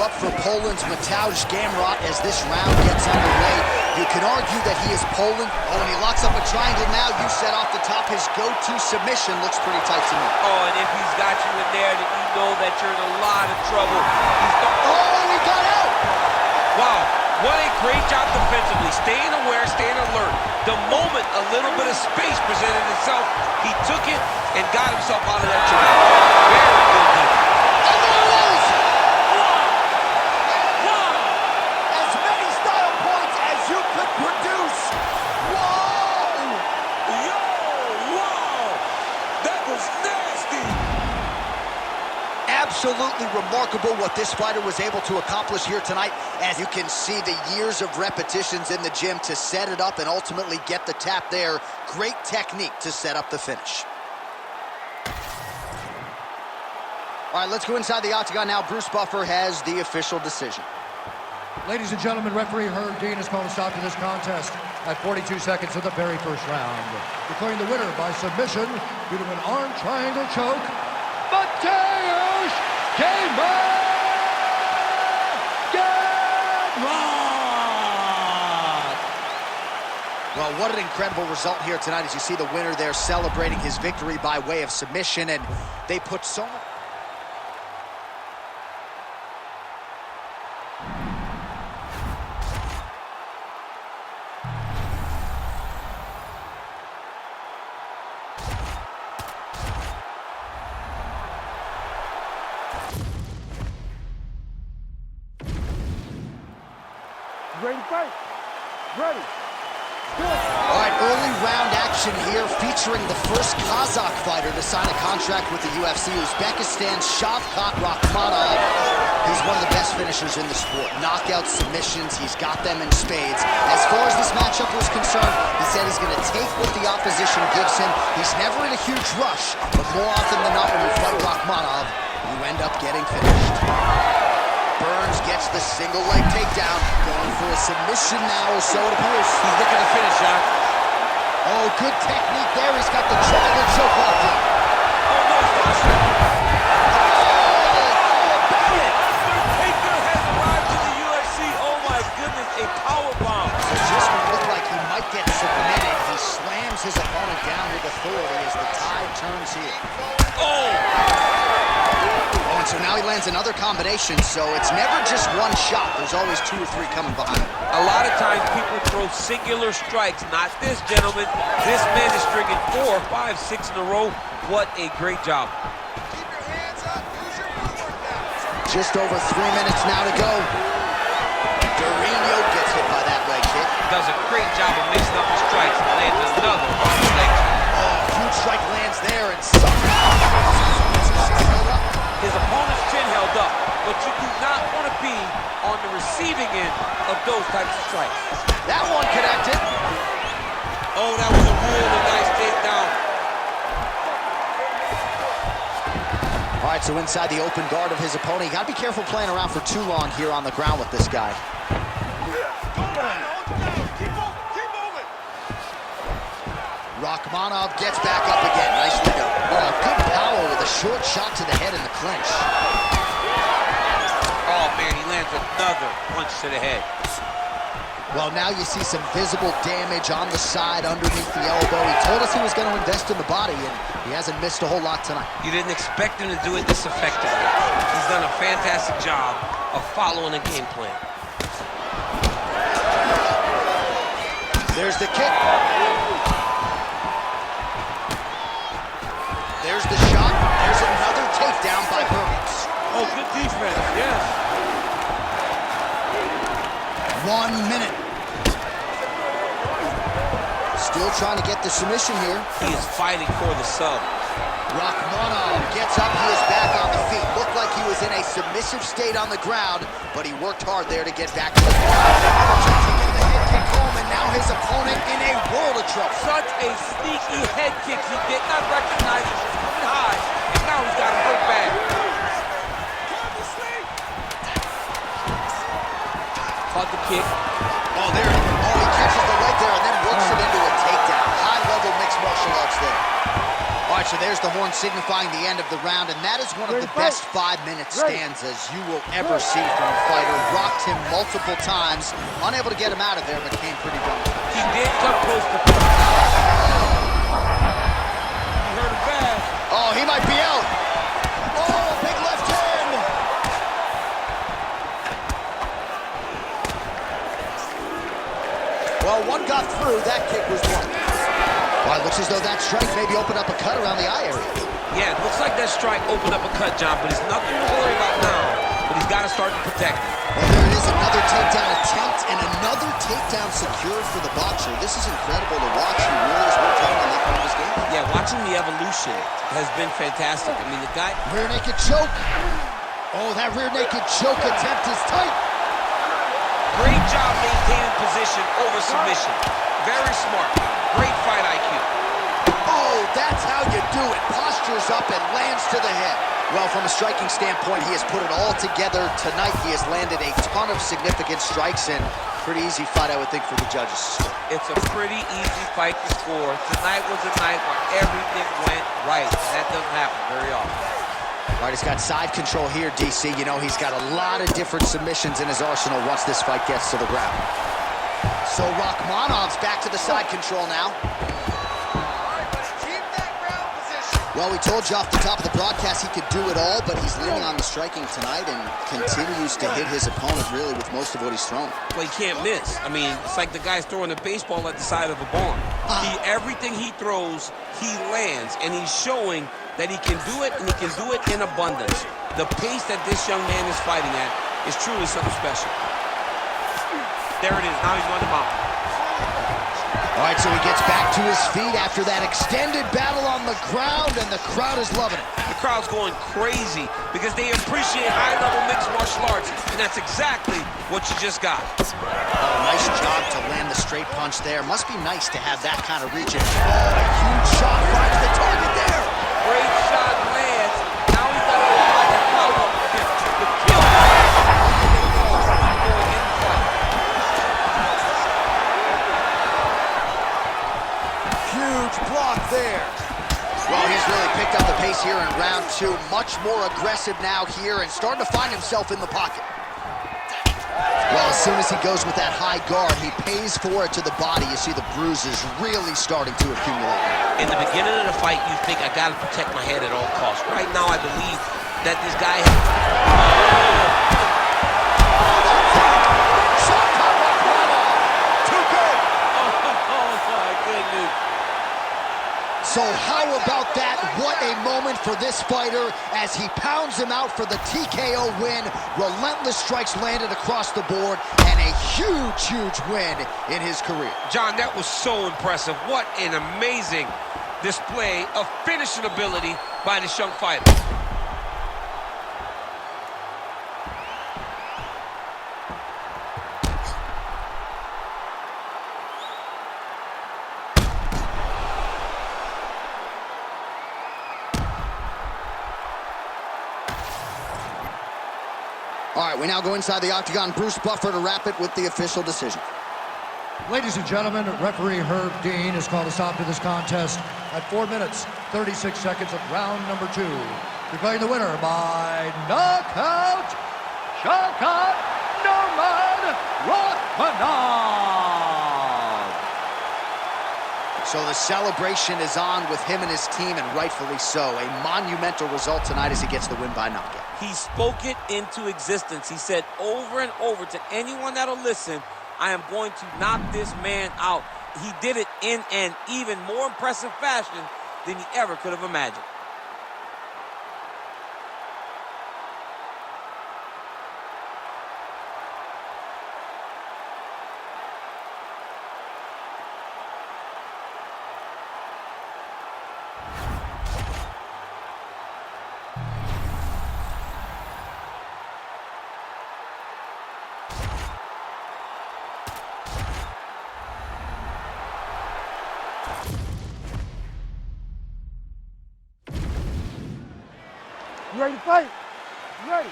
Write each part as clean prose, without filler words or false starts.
up for Poland's Mateusz Gamrot as this round gets underway. You can argue that he is Poland. Oh, and he locks up a triangle now. You said off the top his go-to submission looks pretty tight to me. Oh, and if he's got you in there, then you know that you're in a lot of trouble. Oh, he got out! Wow, what a great job defensively. Staying aware, staying alert. The moment a little bit of space presented itself, he took it and got himself out of that triangle. Very good defense. And there it is! Wow! As many style points as you could produce. Whoa! Yo, wow! That was nasty! Absolutely remarkable what this fighter was able to accomplish here tonight. As you can see, the years of repetitions in the gym to set it up and ultimately get the tap there. Great technique to set up the finish. All right, let's go inside the octagon now. Bruce Buffer has the official decision. Ladies and gentlemen, referee Herb Dean has called a stop to this contest at 42 seconds of the very first round, declaring the winner by submission due to an arm triangle choke, Mateusz Gamrot! Well, what an incredible result here tonight as you see the winner there celebrating his victory by way of submission, and they put so much... Ready to fight? Ready. Good. All right, early round action here featuring the first Kazakh fighter to sign a contract with the UFC, Uzbekistan's Shavkat Rakhmonov. He's one of the best finishers in the sport. Knockouts, submissions, he's got them in spades. As far as this matchup was concerned, he said he's going to take what the opposition gives him. He's never in a huge rush, but more often than not when you fight Rakhmonov, you end up getting finished. Burns gets the single leg takedown. Going for a submission now, or so it appears. He's looking to finish, John. Oh, good technique there. He's got the triangle choke locked in. Oh, no, stop. Taker has arrived to the UFC. Oh, my goodness, a powerbomb. So just when it looked like he might get submitted, he slams his opponent down with authority as the tide turns here. Oh! And so now he lands another combination, so it's never just one shot. There's always 2 or 3 coming behind. A lot of times people throw singular strikes. Not this gentleman. This man is stringing 4, 5, 6 in a row. What a great job. Keep your hands up. Use your footwork now. Just over 3 minutes now to go. Dorino gets hit by that leg kick. Does a great job of mixing up the strikes and lands another leg kick. Oh, huge strike lands there, and somehow his opponent's chin held up, but you do not want to be on the receiving end of those types of strikes. that one connected. Oh, that was a really nice takedown. All right, so inside the open guard of his opponent, you got to be careful playing around for too long here on the ground with this guy. Rakhmonov gets back up again. Nicely done. Oh, good power with a short shot to the head in the clinch. Oh, man, he lands another punch to the head. Well, now you see some visible damage on the side underneath the elbow. He told us he was going to invest in the body, and he hasn't missed a whole lot tonight. You didn't expect him to do it this effectively. He's done a fantastic job of following a game plan. There's the kick. There's the shot. There's another takedown by Burns. Oh, good defense, yes. 1 minute. Still trying to get the submission here. He is fighting for the sub. Rakhmonov gets up, he is back on the feet. Looked like he was in a submissive state on the ground, but he worked hard there to get back to the head kick home, and now his opponent in a world of trouble. Such a sneaky head kick. He did not recognize it was coming high, and now he's got him hurt bad. Caught the kick. Oh, there. Oh, he catches the leg there and then works it into a takedown. High-level mixed martial arts there. All right, so there's the horn signifying the end of the round, and that is one of the best 5-minute stands as you will ever see from a fighter. Rocked him multiple times, unable to get him out of there, but came pretty done. He did come close to... He hurt him bad. Oh, he might be out. Oh, big left hand. Well, one got through. That kick was one. Well, it looks as though that strike maybe opened up a cut around the eye area. Yeah, it looks like that strike opened up a cut, John, but it's nothing to worry about now. But he's got to start to protect it. Well, there it is, another takedown attempt and another takedown secured for the boxer. This is incredible to watch. He really is worked hard on that part of his game. Yeah, watching the evolution has been fantastic. I mean, the guy... Rear naked choke. Oh, that rear naked choke attempt is tight. Great job maintaining position over submission. Very smart. Great fight IQ. Oh, that's how you do it. Postures up and lands to the head. Well, from a striking standpoint, he has put it all together. Tonight, he has landed a ton of significant strikes, and pretty easy fight, I would think, for the judges. It's a pretty easy fight to score. Tonight was a night where everything went right. That doesn't happen very often. All right, he's got side control here, DC. You know, he's got a lot of different submissions in his arsenal once this fight gets to the ground. So Rakhmonov's back to the side control now. Well, we told you off the top of the broadcast he could do it all, but he's leaning on the striking tonight and continues to hit his opponent really with most of what he's thrown. Well, he can't miss. I mean, it's like the guy's throwing a baseball at the side of a barn. Everything he throws, he lands, and he's showing that he can do it, and he can do it in abundance. The pace that this young man is fighting at is truly something special. There it is. Now he's going to mount. All right, so he gets back to his feet after that extended battle on the ground, and the crowd is loving it. The crowd's going crazy because they appreciate high-level mixed martial arts, and that's exactly what you just got. Oh, nice job to land the straight punch there. Must be nice to have that kind of reach. Oh, a huge shot finds the target there. Great shot lands. Now he's got to apply that follow-up kick. The kill. Huge block there. Well, he's really picked up the pace here in round two. Much more aggressive now here and starting to find himself in the pocket. Well, as soon as he goes with that high guard, he pays for it to the body. You see the bruises really starting to accumulate. In the beginning of the fight, you think, I got to protect my head at all costs. Right now, I believe that this guy... So how about that? What a moment for this fighter as he pounds him out for the TKO win. Relentless strikes landed across the board and a huge, huge win in his career. John, that was so impressive. What an amazing display of finishing ability by this young fighter. All right, we now go inside the octagon. Bruce Buffer to wrap it with the official decision. Ladies and gentlemen, referee Herb Dean has called a stop to this contest at 4 minutes, 36 seconds of round number 2. Declaring the winner by knockout, Shavkat Rakhmonov. So the celebration is on with him and his team, and rightfully so. A monumental result tonight as he gets the win by knockout. He spoke it into existence. He said over and over to anyone that'll listen, I am going to knock this man out. He did it in an even more impressive fashion than he ever could have imagined. You ready to fight? You ready?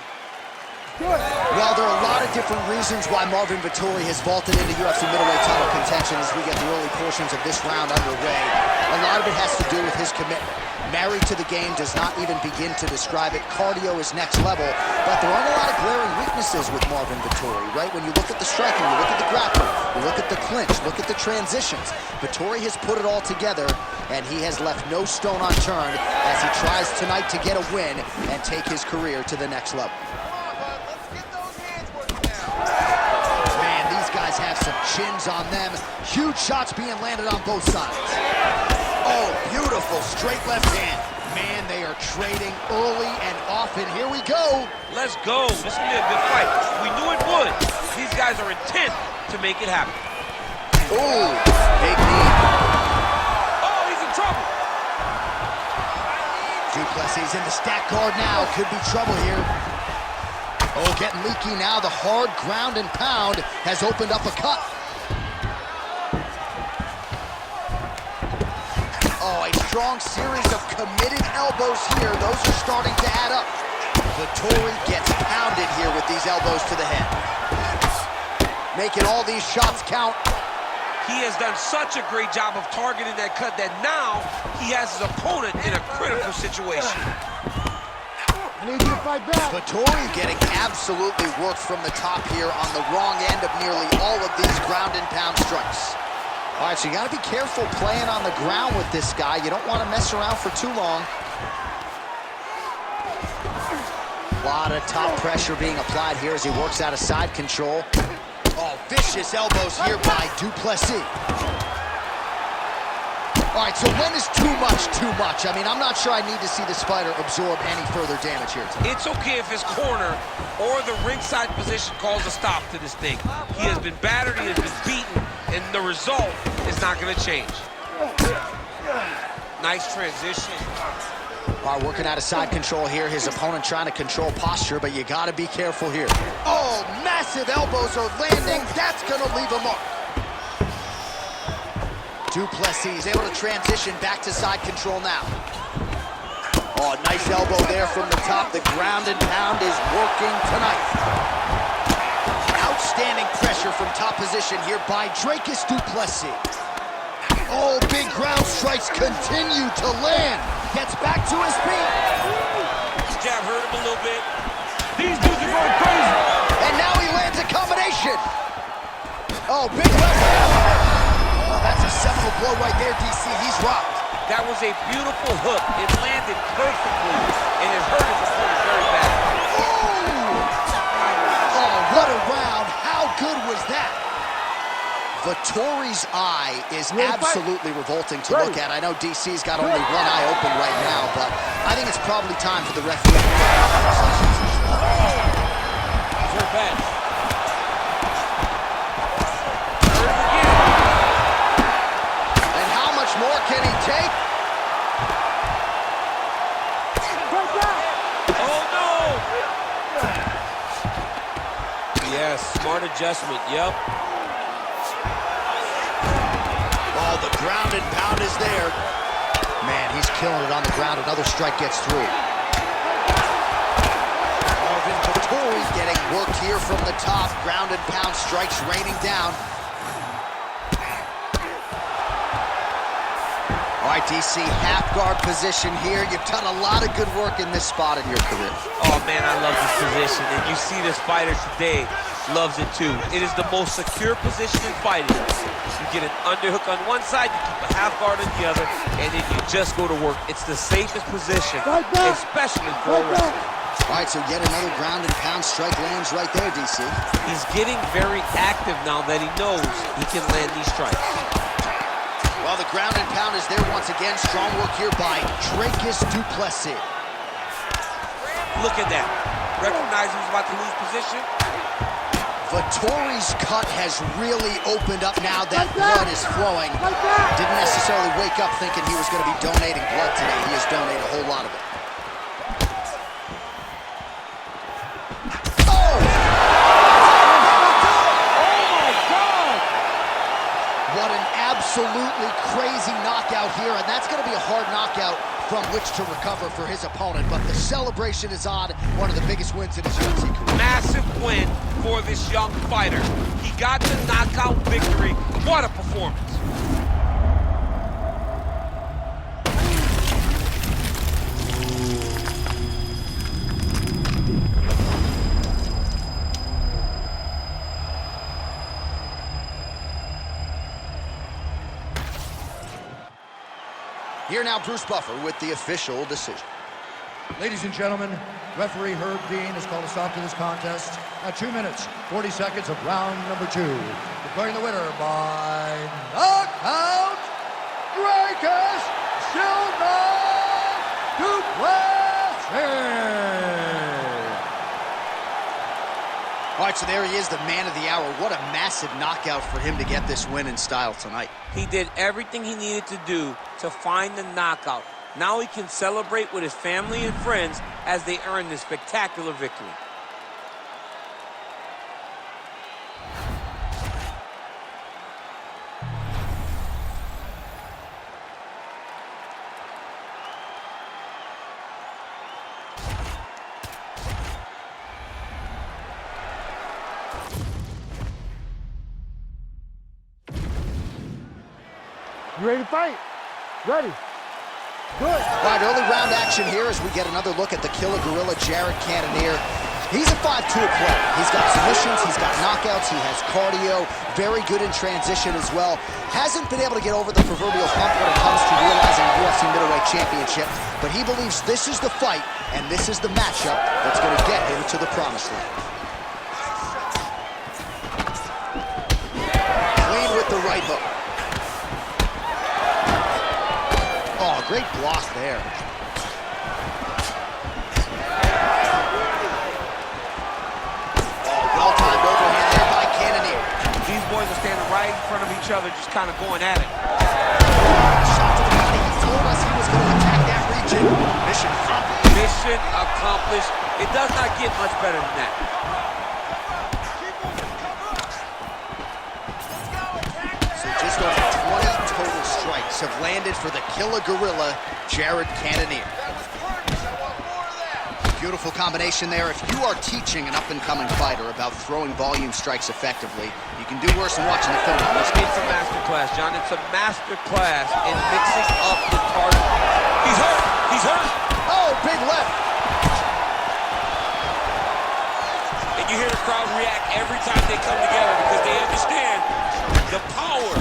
Do it. Well, there are a lot of different reasons why Marvin Vettori has vaulted into UFC middleweight title contention as we get the early portions of this round underway. A lot of it has to do with his commitment. Married to the game does not even begin to describe it. Cardio is next level, but there aren't a lot of glaring weaknesses with Marvin Vettori, right? When you look at the striking, you look at the grappling, you look at the clinch, look at the transitions. Vettori has put it all together, and he has left no stone unturned as he tries tonight to get a win and take his career to the next level. Man, these guys have some chins on them. Huge shots being landed on both sides. Oh, beautiful straight left hand. Man, they are trading early and often. Here we go. Let's go. This will be a good fight. We knew it would. These guys are intent to make it happen. Oh, big knee. Oh, he's in trouble. Plessis in the stack guard now. Could be trouble here. Oh, getting leaky now. The hard ground and pound has opened up a cut. Oh, a strong series of committed elbows here. Those are starting to add up. Vettori gets pounded here with these elbows to the head. Making all these shots count. He has done such a great job of targeting that cut that now he has his opponent in a critical situation. I need you to fight back. Vettori getting absolutely worked from the top here on the wrong end of nearly all of these ground and pound strikes. All right, so you got to be careful playing on the ground with this guy. You don't want to mess around for too long. A lot of top pressure being applied here as he works out of side control. Oh, vicious elbows here by Plessis. All right, so when is too much? I mean, I'm not sure I need to see this fighter absorb any further damage here tonight. It's okay if his corner or the ringside position calls a stop to this thing. He has been battered, he has been beaten, and the result is not going to change. Nice transition. All right, working out of side control here. His opponent trying to control posture, but you got to be careful here. Oh, massive elbows are landing. That's going to leave a mark. Plessis able to transition back to side control now. Oh, nice elbow there from the top. The ground and pound is working tonight. Outstanding pressure from top position here by Plessis. Oh, big ground strikes continue to land. Gets back to his feet. His jab hurt him a little bit. These dudes are going crazy. And now he lands a combination. Oh, big left hand. Oh, that's a seminal blow right there, DC. He's rocked. That was a beautiful hook. It landed perfectly, and it hurt his opponent very bad. Oh, what a round. How good was that? Vettori's eye is absolutely revolting to look at. I know DC's got only one eye open right now, but I think it's probably time for the referee. Very bad. And how much more can he take? Oh, no! Yes, smart adjustment, yep. Oh, the ground and pound is there. Man, he's killing it on the ground. Another strike gets through. Marvin Vettori getting worked here from the top. Ground and pound strikes raining down. All right, DC, half guard position here. You've done a lot of good work in this spot in your career. Oh, man, I love this position. And you see this fighter today loves it, too. It is the most secure position in fighting. You get an underhook on one side, you keep a half guard on the other, and then you just go to work. It's the safest position, especially for a wrestler. All right, so yet another ground and pound strike lands right there, DC. He's getting very active now that he knows he can land these strikes. Well, the ground and pound is there once again. Strong work here by Plessis. Look at that. Recognize he's about to lose position. Vettori's cut has really opened up now that blood is flowing. Didn't necessarily wake up thinking he was going to be donating blood today. He has donated a whole lot of it. Oh! Oh my God! What an absolutely crazy knockout here, and that That's going to be a hard knockout from which to recover for his opponent, but the celebration is on. One of the biggest wins in his UFC career. Massive win for this young fighter. He got the knockout victory. What a performance. Here now, Bruce Buffer with the official decision. Ladies and gentlemen, referee Herb Dean has called a stop to this contest at 2 minutes, 40 seconds of round number 2. Declaring the winner by knockout, Dracus Silva Plessis. All right, so there he is, the man of the hour. What a massive knockout for him to get this win in style tonight. He did everything he needed to do to find the knockout. Now he can celebrate with his family and friends as they earn this spectacular victory. You ready to fight? Ready. Good. All right, early round action here as we get another look at the killer gorilla, Jared Cannonier. He's a 5'2" player. He's got submissions, he's got knockouts, he has cardio, very good in transition as well. Hasn't been able to get over the proverbial hump when it comes to realizing a UFC middleweight championship, but he believes this is the fight and this is the matchup that's going to get him to the promised land. Clean with the right hook. Oh, great block there. Oh, well-timed overhand there by Cannonier. These boys are standing right in front of each other, just kind of going at it. Shot to the body. He told us he was going to attack that region. Mission accomplished. Mission accomplished. It does not get much better than that. So just over 20 total strikes have landed for the killer gorilla, Jared Cannonier. Beautiful combination there. If you are teaching an up-and-coming fighter about throwing volume strikes effectively, you can do worse than watching the film on this. It's a masterclass, John. It's a masterclass in mixing up the target. He's hurt. He's hurt. Oh, big left. And you hear the crowd react every time they come together because they understand the power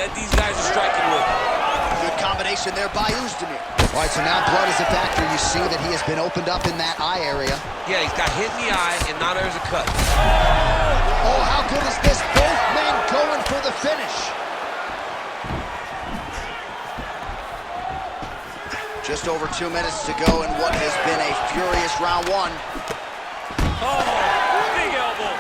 that these guys are striking with. Good combination there by Oezdemir. All right, so now blood is a factor. You see that he has been opened up in that eye area. Yeah, he's got hit in the eye, and now there's a cut. Oh, how good is this? Both men going for the finish. Just over 2 minutes to go in what has been a furious round 1. Oh, big elbow.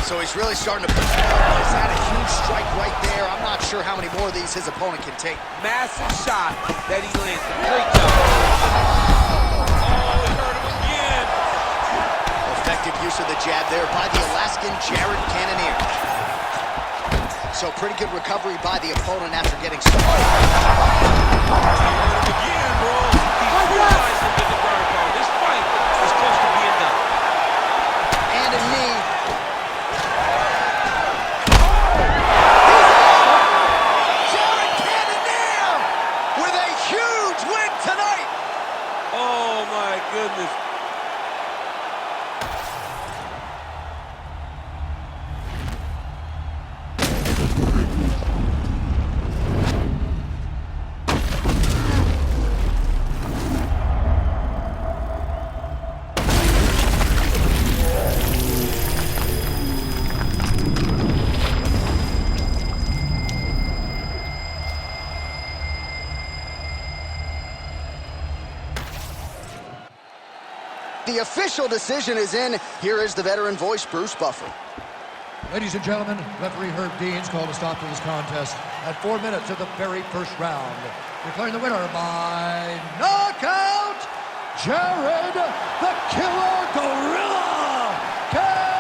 So he's really starting to... He's had a huge strike right there. I'm not sure how many more of these his opponent can take. Massive shot that he lands. Great job. Oh, he hurt him again. Effective use of the jab there by the Alaskan Jared Cannonier. So pretty good recovery by the opponent after getting started. Again, bro. He's realized to get the ground pound. This fight is close to being done. And a knee. Jared Cannonier with a huge win tonight. Oh, my goodness. The official decision is in. Here is the veteran voice, Bruce Buffer. Ladies and gentlemen, referee Herb Dean's called a stop to this contest at 4 minutes of the very first round. Declaring the winner by knockout, Jared the Killer Gorilla Cannonier.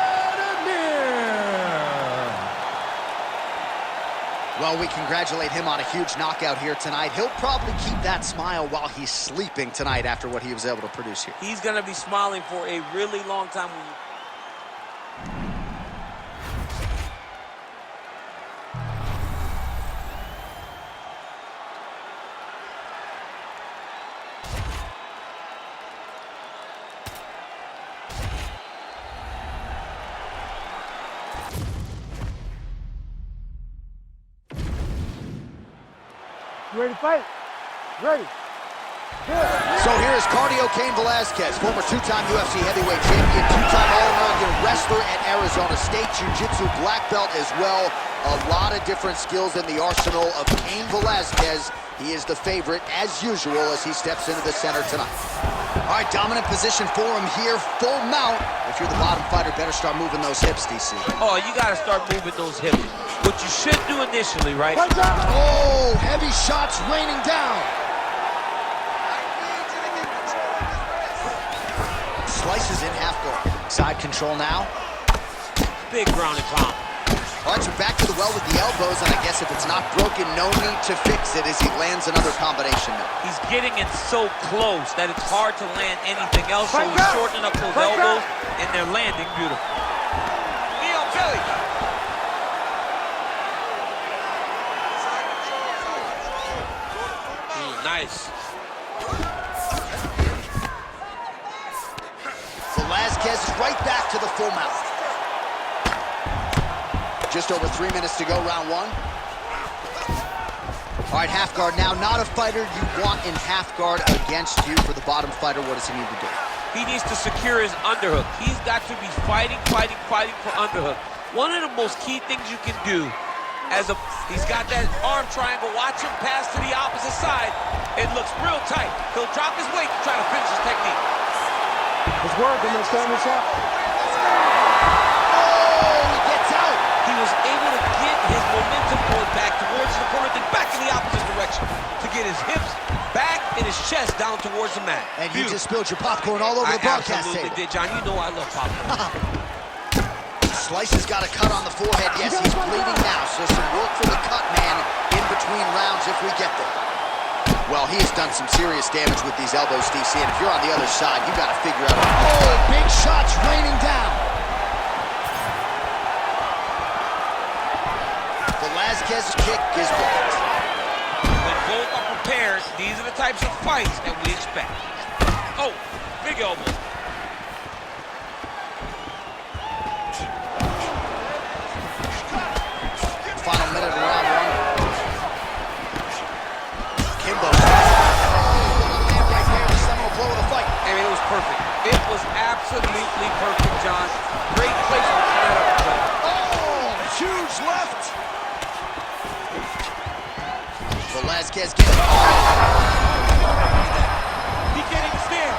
Well, Well, we congratulate him on a huge knockout here tonight. He'll probably keep that smile while he's sleeping tonight after what he was able to produce here. He's going to be smiling for a really long time. You ready to fight? Ready. Good. So here is Cardio Cain Velasquez, former two-time UFC heavyweight champion, two-time All-American wrestler at Arizona State, Jiu-Jitsu black belt as well. A lot of different skills in the arsenal of Cain Velasquez. He is the favorite, as usual, as he steps into the center tonight. All right, dominant position for him here, full mount. If you're the bottom fighter, better start moving those hips, DC. Oh, you got to start moving those hips. What you should do initially, right? Oh, heavy shots raining down. Slices in half guard. Side control now. Big ground and pound. All right, so back to the well with the elbows, and I guess if it's not broken, no need to fix it as he lands another combination now. He's getting it so close that it's hard to land anything else, so he's shortening up those elbows, and they're landing beautiful. Knee on belly. Nice. Velasquez is right back to the full mount. Just over 3 minutes to go, round one. All right, half guard now. Not a fighter you want in half guard against you. For the bottom fighter, what does he need to do? He needs to secure his underhook. He's got to be fighting for underhook. One of the most key things you can do he's got that arm triangle. Watch him pass to the opposite side. It looks real tight. He'll drop his weight to try to finish his technique. It's working. Let's turn this up. Oh, he gets out. He was able to get his momentum going back towards his opponent and back in the opposite direction to get his hips back and his chest down towards the mat. And you just spilled your popcorn all over the broadcast table. I absolutely did, John. You know I love popcorn. Slice has got a cut on the forehead. Yes, he's bleeding now, so some work for the cut man in between rounds if we get there. Well, he has done some serious damage with these elbows, DC, and if you're on the other side, you got to figure out. Oh, big shots raining down. Velasquez's kick is blocked. When both are prepared, these are the types of fights that we expect. Oh, big elbow. Final minute of round one. Kimbo. Oh, man right there, the seminal blow of the fight. I mean, it was perfect. It was absolutely perfect, John. Great placement for that uppercut. Oh, huge left. Velasquez gets. Oh. He can't even stand.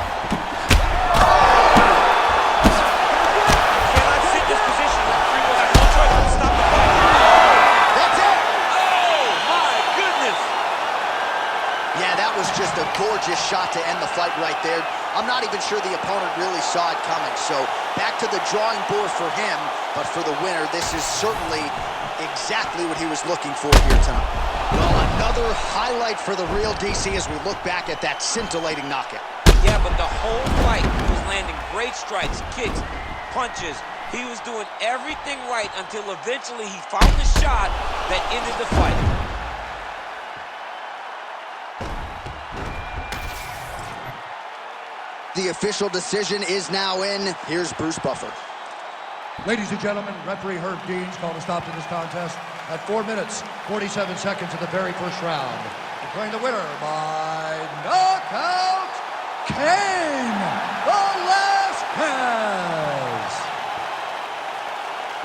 Just a gorgeous shot to end the fight right there. I'm not even sure the opponent really saw it coming. So back to the drawing board for him, but for the winner, this is certainly exactly what he was looking for here tonight. Well, another highlight for the real DC as we look back at that scintillating knockout. Yeah, but the whole fight he was landing great strikes, kicks, punches. He was doing everything right until eventually he found the shot that ended the fight. The official decision is now in. Here's Bruce Buffer. Ladies and gentlemen, referee Herb Dean's called a stop to this contest at 4 minutes, 47 seconds of the very first round. Declaring the winner by knockout, Cain Velasquez.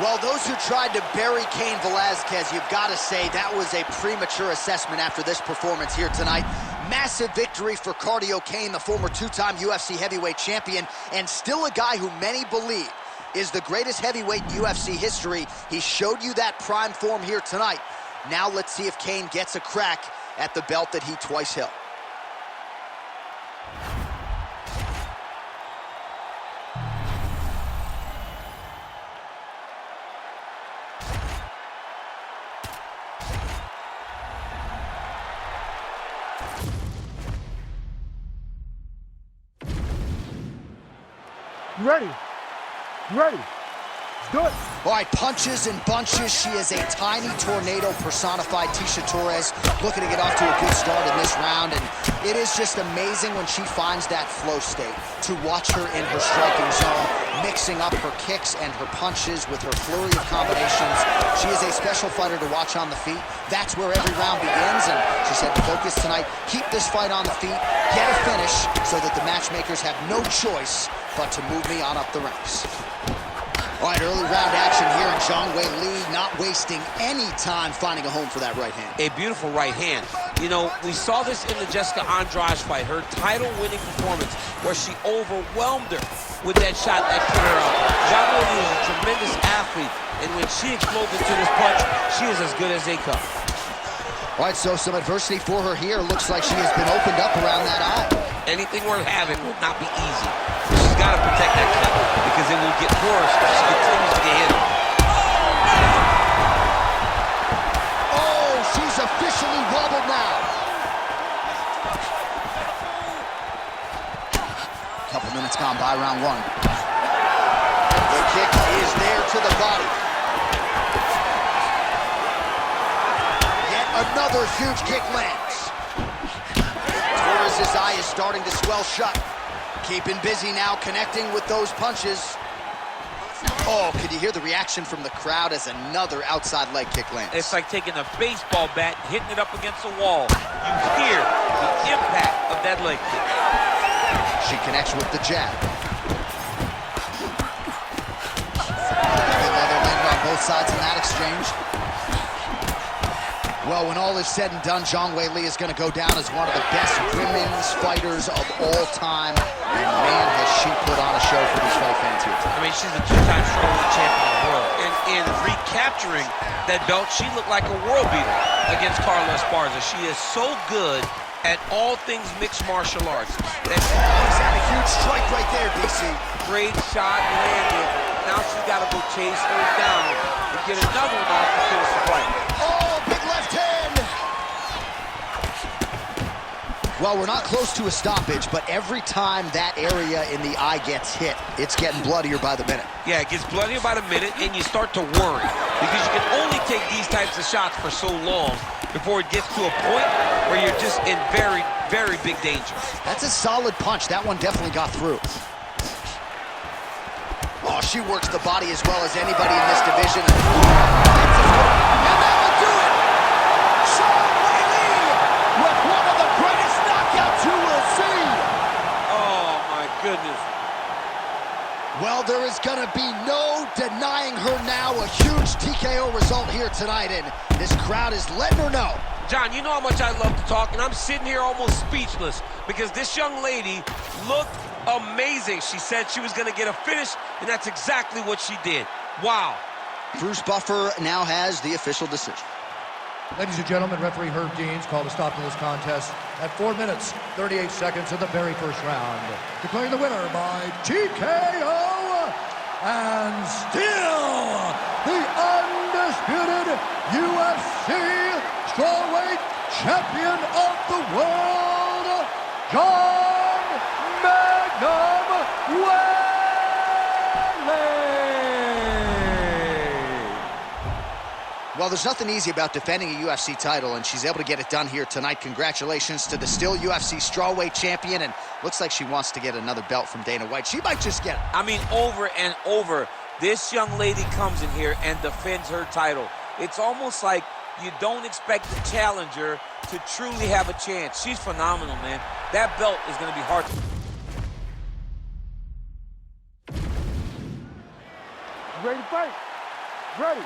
Well, those who tried to bury Cain Velasquez, you've got to say that was a premature assessment after this performance here tonight. Massive victory for Cardio Cain, the former two-time UFC heavyweight champion, and still a guy who many believe is the greatest heavyweight in UFC history. He showed you that prime form here tonight. Now let's see if Cain gets a crack at the belt that he twice held. Ready. Ready. Do it. All right, punches and bunches. She is a tiny tornado personified. Tecia Torres looking to get off to a good start in this round, and it is just amazing when she finds that flow state. To watch her in her striking zone, mixing up her kicks and her punches with her flurry of combinations. She is a special fighter to watch on the feet. That's where every round begins, and she said the focus tonight, keep this fight on the feet, get a finish, so that the matchmakers have no choice but to move me on up the ranks. All right, early round action here, and Zhang Weili not wasting any time finding a home for that right hand. A beautiful right hand. You know, we saw this in the Jessica Andrade fight, her title-winning performance, where she overwhelmed her with that shot that put her out. Zhang Weili is a tremendous athlete, and when she explodes into this punch, she is as good as they come. All right, so some adversity for her here. Looks like she has been opened up around that eye. Anything worth having will not be easy. She's got to protect that cut because it will get worse if she continues to get hit. Oh, she's officially wobbled now. Couple minutes gone by round one. The kick is there to the body. Yet another huge kick lands. Torres' eye is starting to swell shut. Keeping busy now, connecting with those punches. Oh, could you hear the reaction from the crowd as another outside leg kick lands? It's like taking a baseball bat, hitting it up against the wall. You hear the impact of that leg kick. She connects with the jab. Heavy leather landed on both sides in that exchange. Well, when all is said and done, Zhang Weili is going to go down as one of the best women's fighters of all time. And man, has she put on a show for these fight fans here tonight. I mean, she's a two-time strawweight champion of the world. And in recapturing that belt, she looked like a world beater against Carla Esparza. She is so good at all things mixed martial arts. He's had a huge strike right there, DC. Great shot landed. Now she's got to go chase her down and get another one off to finish the fight. Oh, big left hand. Well, we're not close to a stoppage, but every time that area in the eye gets hit, it's getting bloodier by the minute. Yeah, it gets bloodier by the minute, and you start to worry because you can only take these types of shots for so long before it gets to a point where you're just in very, very big danger. That's a solid punch. That one definitely got through. Oh, she works the body as well as anybody in this division. And that will do it! Zhang Weili with one of the greatest knockouts you will see! Oh, my goodness. Well, there is going to be no denying her now. A huge TKO result here tonight, and this crowd is letting her know. John, you know how much I love to talk, and I'm sitting here almost speechless because this young lady looked amazing. She said she was going to get a finish, and that's exactly what she did. Wow. Bruce Buffer now has the official decision. Ladies and gentlemen, referee Herb Deans called a stop to this contest at 4 minutes, 38 seconds of the very first round. Declaring the winner by TKO, and still the undisputed UFC strawweight champion of the world, John Weili. Well, there's nothing easy about defending a UFC title, and she's able to get it done here tonight. Congratulations to the still UFC strawweight champion, and looks like she wants to get another belt from Dana White. She might just get it. I mean, over and over, this young lady comes in here and defends her title. It's almost like you don't expect the challenger to truly have a chance. She's phenomenal, man. That belt is going to be hard to... Ready to fight. Ready.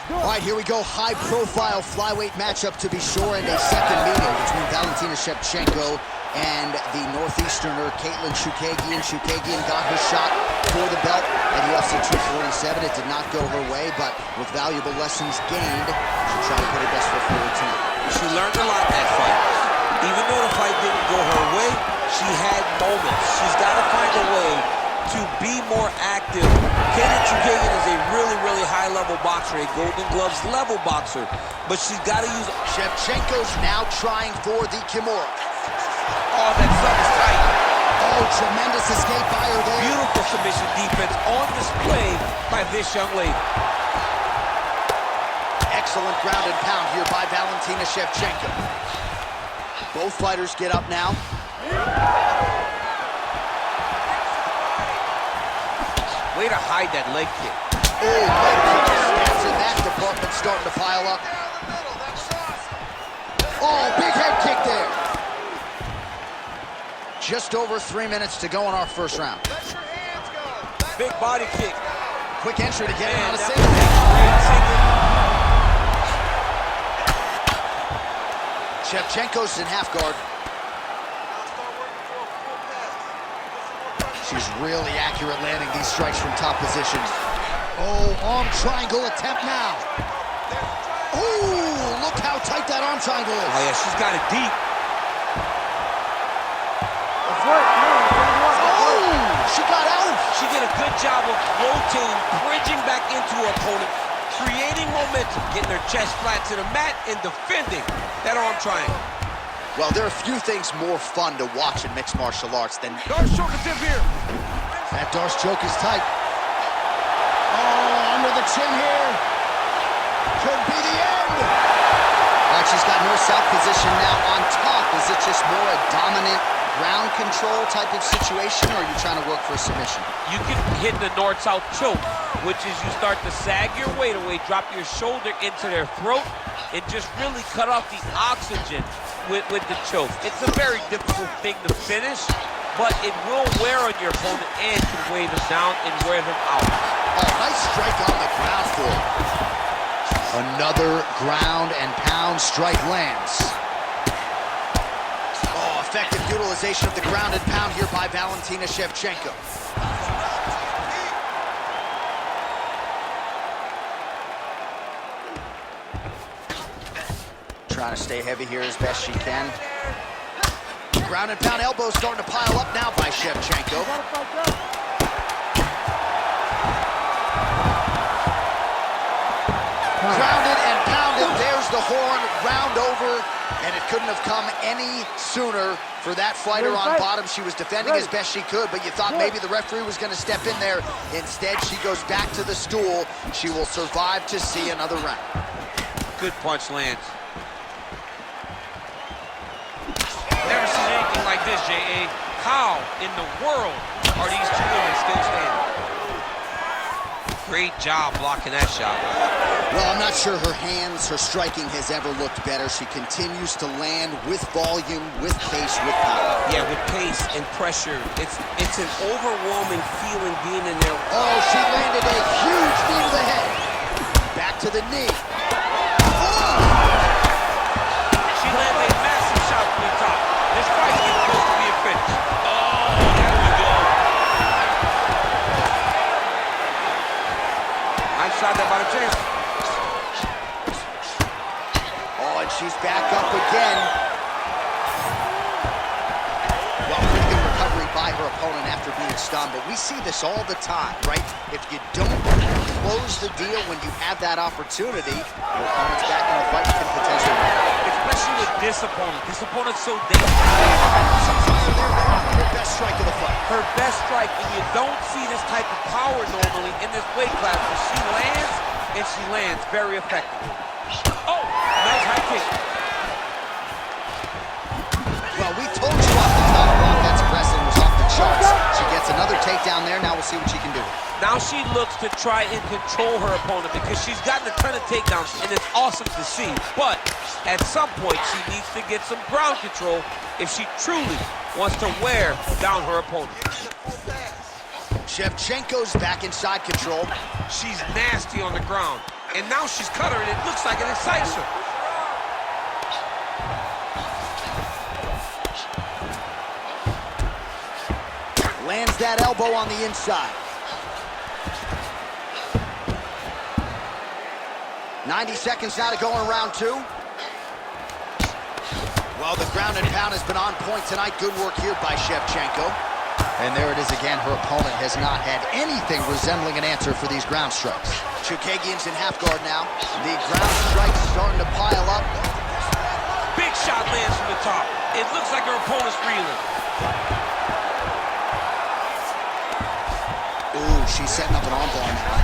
All right, here we go. High-profile flyweight matchup to be sure, and a second meeting between Valentina Shevchenko and the Northeasterner Caitlin Chookagian. Chookagian got her shot for the belt at UFC 247. It did not go her way, but with valuable lessons gained, she'll try to put her best foot forward tonight. She learned a lot that fight. Even though the fight didn't go her way, she had moments. She's got to find a way to be more active. Caitlin Chookagian is a really, really high-level boxer, a Golden Gloves level boxer, but she's got to use... Shevchenko's now trying for the Kimura. Oh, that sub is tight. Oh, tremendous escape by her there. Beautiful submission defense on display by this young lady. Excellent ground and pound here by Valentina Shevchenko. Both fighters get up now. Way to hide that leg kick. Oh, leg kick snaps in that department starting to pile up. Oh, big head kick there. Just over 3 minutes to go in our first round. Let your hands go. Big body kick. Quick entry to get him on a that single. Shevchenko's in half guard. She's really accurate landing these strikes from top position. Oh, arm triangle attempt now. Oh, look how tight that arm triangle is. Oh, yeah, she's got it deep. Oh, she got out. She did a good job of rotating, bridging back into her opponent, creating momentum, getting her chest flat to the mat, and defending that arm triangle. Well, there are few things more fun to watch in mixed martial arts than... Darce choke attempt here. That Darce choke is tight. Oh, under the chin here. Could be the end. All right, she's got more south position now on top. Is it just more a dominant ground control type of situation, or are you trying to work for a submission? You can hit the north-south choke, which is you start to sag your weight away, drop your shoulder into their throat, and just really cut off the oxygen with the choke. It's a very difficult thing to finish, but it will wear on your opponent and can weigh them down and wear them out. Oh, nice strike on the ground for her. Another ground and pound strike lands. Oh, effective utilization of the ground and pound here by Valentina Shevchenko. Trying to stay heavy here as best she can. Ground and pound elbows starting to pile up now by Shevchenko. Grounded and pounded. There's the horn, round over, and it couldn't have come any sooner for that fighter on bottom. She was defending as best she could, but you thought maybe the referee was going to step in there. Instead, she goes back to the stool. She will survive to see another round. Good punch lands. Never seen anything like this, J.A. How in the world are these two women still standing? Great job blocking that shot. Well, I'm not sure her hands, her striking has ever looked better. She continues to land with volume, with pace, with power. Yeah, with pace and pressure. It's an overwhelming feeling being in there. Oh, she landed a huge knee to the head. Back to the knee. She landed a massive shot from the top. This fight is supposed to be a finish. Oh, there we go. Nice shot there by the chance. Oh, and she's back up again. Well, pretty good recovery by her opponent after being stunned, but we see this all the time, right? If you don't close the deal when you have that opportunity, your opponent's back in the fight and can potentially win. Especially with this opponent. This opponent's so dangerous. Her best strike of the fight. Her best strike, and you don't see this type of power normally in this weight class, but she lands, and she lands very effectively. Oh, nice high kick. Well, we told you off the top round that's wrestling was off the charts. She gets another takedown there. Now we'll see what she can do. Now she looks to try and control her opponent because she's gotten a ton of takedowns, and it's awesome to see. But at some point, she needs to get some ground control if she truly wants to wear down her opponent. Shevchenko's back inside control. She's nasty on the ground, and now she's cut her, and it looks like it excites her. Lands that elbow on the inside. 90 seconds now to go in round two. Well, the ground and pound has been on point tonight. Good work here by Shevchenko. And there it is again. Her opponent has not had anything resembling an answer for these ground strikes. Chukagian's in half guard now. The ground strikes starting to pile up. Big shot lands from the top. It looks like her opponent's reeling. she's setting up an armbar now.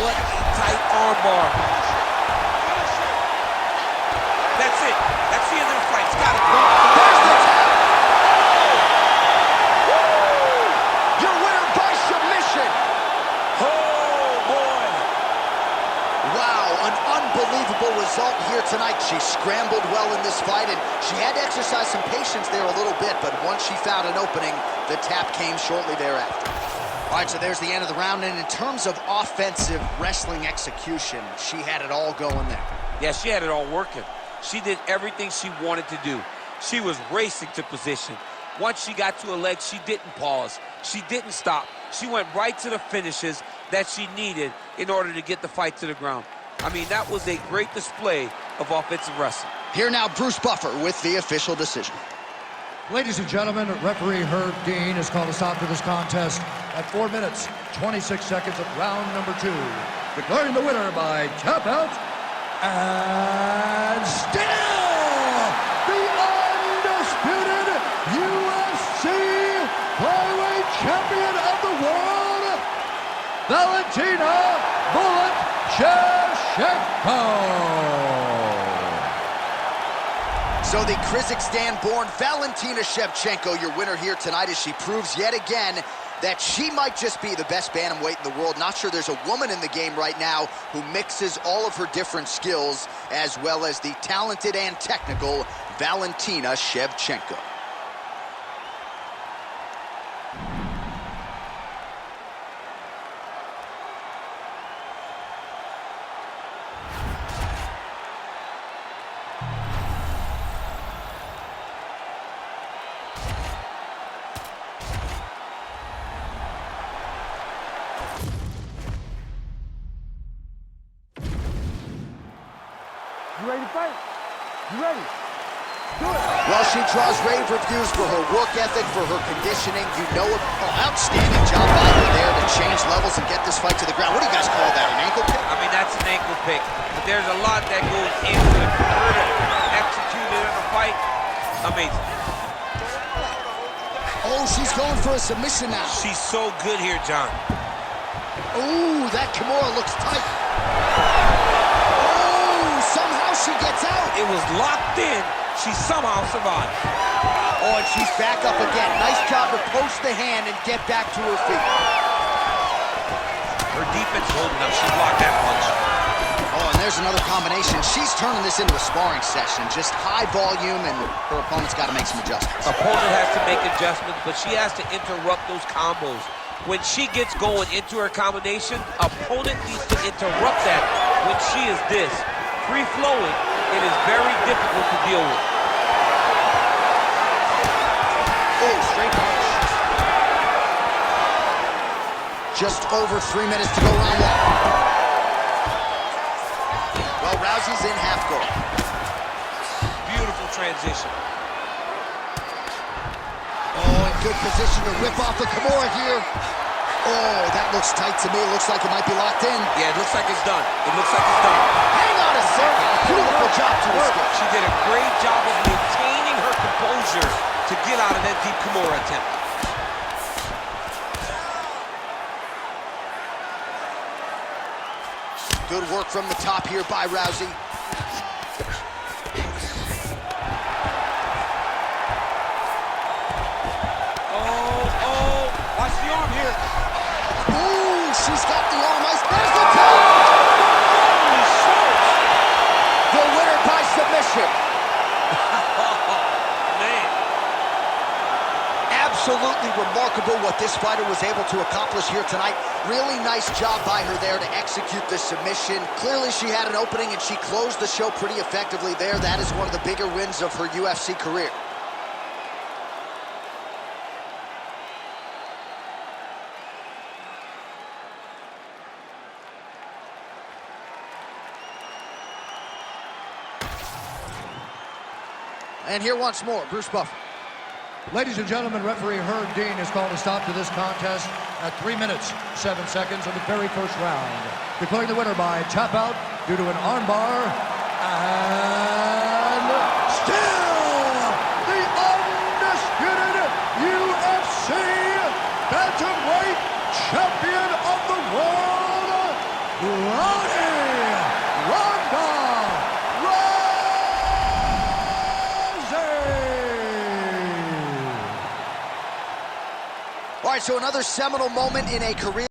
What a tight armbar. That's it. That's the end of the fight. It's got to be. There's the tap. Your winner by submission. Oh, boy. Wow, an unbelievable result here tonight. She scrambled well in this fight, and she had to exercise some patience there a little bit, but once she found an opening, the tap came shortly thereafter. All right, so there's the end of the round, and in terms of offensive wrestling execution, she had it all going there. Yeah, she had it all working. She did everything she wanted to do. She was racing to position. Once she got to her legs, she didn't pause. She didn't stop. She went right to the finishes that she needed in order to get the fight to the ground. I mean, that was a great display of offensive wrestling. Here now, Bruce Buffer with the official decision. Ladies and gentlemen, referee Herb Dean has called a stop to this contest at 4 minutes, 26 seconds of round number 2. Declaring the winner by tap out, and still the undisputed UFC flyweight champion of the world, Valentina "Bullet" Shevchenko. So the Kazakhstan-born Valentina Shevchenko, your winner here tonight, as she proves yet again that she might just be the best bantamweight in the world. Not sure there's a woman in the game right now who mixes all of her different skills, as well as the talented and technical Valentina Shevchenko. You ready to fight? You ready? Do it. Well, she draws rave reviews for her work ethic, for her conditioning. You know it. Oh, outstanding job by her there to change levels and get this fight to the ground. What do you guys call that, an ankle kick? I mean, that's an ankle pick. But there's a lot that goes into it for her to execute it in a fight. Amazing. Oh, she's going for a submission now. She's so good here, John. Ooh, that Kimura looks tight. Somehow she gets out. It was locked in. She somehow survived. Oh, and she's back up again. Nice job to post the hand and get back to her feet. Her defense holding up. She blocked that punch. Oh, and there's another combination. She's turning this into a sparring session. Just high volume, and her opponent's got to make some adjustments. Opponent has to make adjustments, but she has to interrupt those combos. When she gets going into her combination, opponent needs to interrupt that. When she is this free-flowing, it is very difficult to deal with. Oh, straight punch. Just over 3 minutes to go round 1. Well, Rousey's in half guard. Beautiful transition. Oh, in good position to rip off the Kimura here. Oh, that looks tight to me. It looks like it might be locked in. Yeah, it looks like it's done. It looks like it's done. Hang on a second. Beautiful job to escape. She did a great job of maintaining her composure to get out of that deep Kimura attempt. Good work from the top here by Rousey. Watch the arm here. Ooh, she's got the arm ice. There's the tap! The winner by submission. Man. Absolutely remarkable what this fighter was able to accomplish here tonight. Really nice job by her there to execute the submission. Clearly she had an opening and she closed the show pretty effectively there. That is one of the bigger wins of her UFC career. And here once more, Bruce Buffer. Ladies and gentlemen, referee Herb Dean has called a stop to this contest at 3 minutes, 7 seconds of the very first round. Declaring the winner by tap out due to an armbar, and still the undisputed UFC bantamweight champion right, so another seminal moment in a career